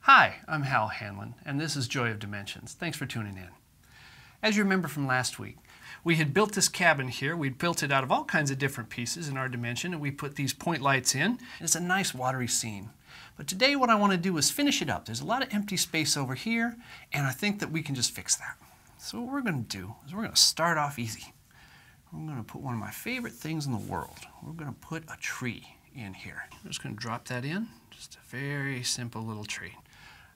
Hi, I'm Hal Hanlin, and this is Joy of Dimensions. Thanks for tuning in. As you remember from last week, we had built this cabin here. We'd built it out of all kinds of different pieces in our dimension, and we put these point lights in. It's a nice watery scene. But today what I want to do is finish it up. There's a lot of empty space over here, and I think that we can just fix that. So what we're going to do is we're going to start off easy. We're going to put one of my favorite things in the world. We're going to put a tree in here. I'm just going to drop that in. Just a very simple little tree.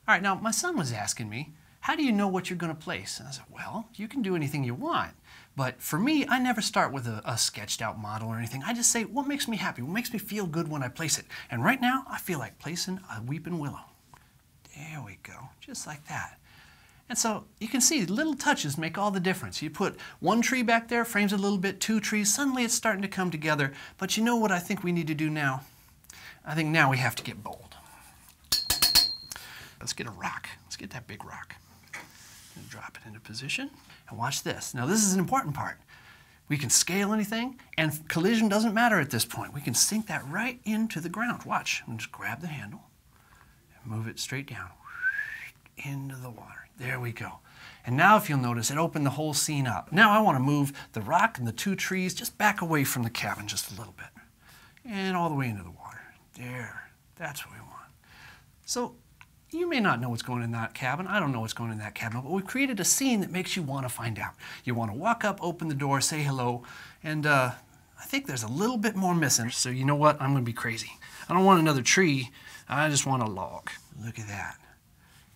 All right, now my son was asking me, how do you know what you're going to place? And I said, well, you can do anything you want. But for me, I never start with a sketched out model or anything. I just say, what makes me happy? What makes me feel good when I place it? And right now, I feel like placing a weeping willow. There we go, just like that. And so you can see little touches make all the difference. You put one tree back there, frames it a little bit, two trees, suddenly it's starting to come together. But you know what I think we need to do now? I think now we have to get bold. Let's get a rock. Let's get that big rock. And drop it into position. And watch this. Now this is an important part. We can scale anything, and collision doesn't matter at this point. We can sink that right into the ground. Watch. And just grab the handle and move it straight down into the water. There we go. And now if you'll notice, it opened the whole scene up. Now I want to move the rock and the two trees just back away from the cabin just a little bit. And all the way into the water. There. That's what we want. So you may not know what's going in that cabin. I don't know what's going in that cabin, but we've created a scene that makes you want to find out. You want to walk up, open the door, say hello, and I think there's a little bit more missing. So you know what? I'm going to be crazy. I don't want another tree. I just want a log. Look at that.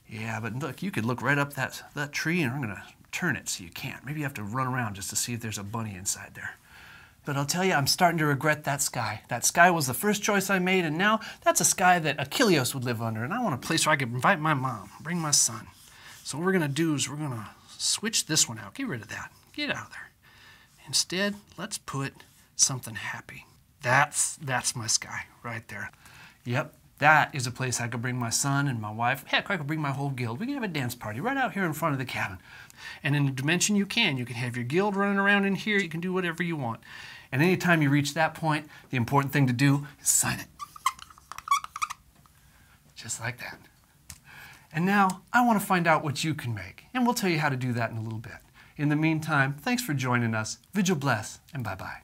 Yeah, but look, you could look right up that tree, and I'm going to turn it so you can't. Maybe you have to run around just to see if there's a bunny inside there. But I'll tell you, I'm starting to regret that sky. That sky was the first choice I made, and now that's a sky that Achilles would live under. And I want a place where I could invite my mom, bring my son. So what we're going to do is we're going to switch this one out. Get rid of that. Get out of there. Instead, let's put something happy. That's my sky right there. Yep, that is a place I could bring my son and my wife. Heck, I could bring my whole guild. We can have a dance party right out here in front of the cabin. And in the dimension you can have your guild running around in here. You can do whatever you want. And anytime you reach that point, the important thing to do is sign it. Just like that. And now I want to find out what you can make. And we'll tell you how to do that in a little bit. In the meantime, thanks for joining us. Vigil bless, and bye-bye.